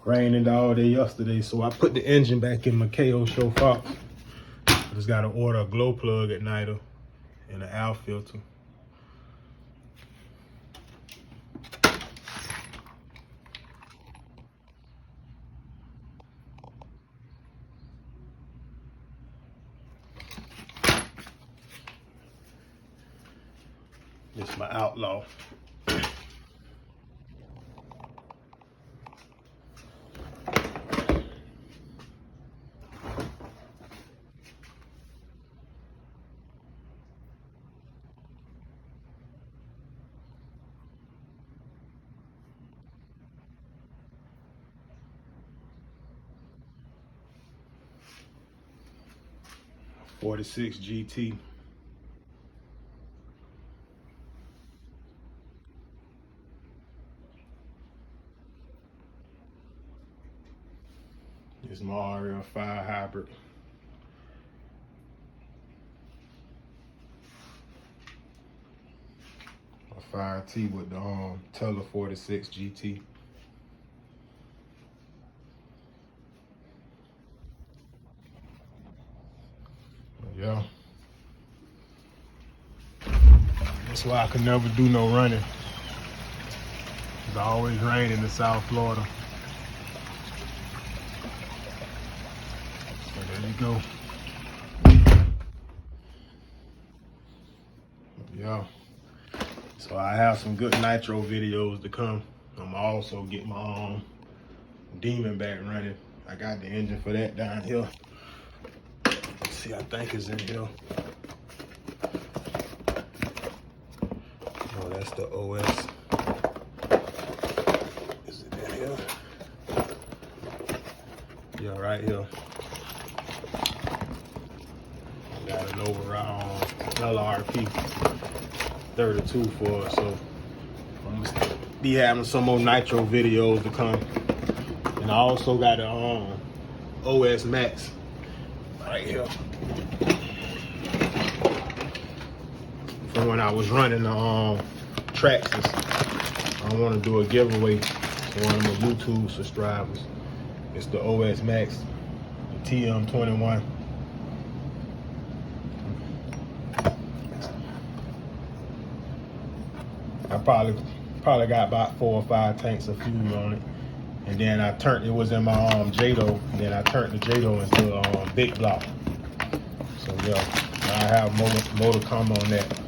Raining all day yesterday, so I put the engine back in my KO Show Fox. I just gotta order a glow plug igniter and an air filter. This is my Outlaw. '46 GT. This is my RL5 hybrid. A 5T with the Teller 46 GT. Yeah. That's why I could never do no running. It's always raining in South Florida. So there you go. Yeah. So I have some good nitro videos to come. I'm also get my Demon back running. I got the engine for that down here. Let's see, I think it's in here. Oh, that's the OS. Is it in here? Yeah, right here. Got an overall LRP 32 for it, so I'm gonna be having some more nitro videos to come. And I also got a OS Max right here from when I was running the Traxxas. I want to do a giveaway to one of my YouTube subscribers. It's the OS Max, the TM21. I probably got about 4 or 5 tanks of fuel on it. And then I turned, it was in my JDO, and then I turned the JDO into a big block. So yeah, I have more to come on that.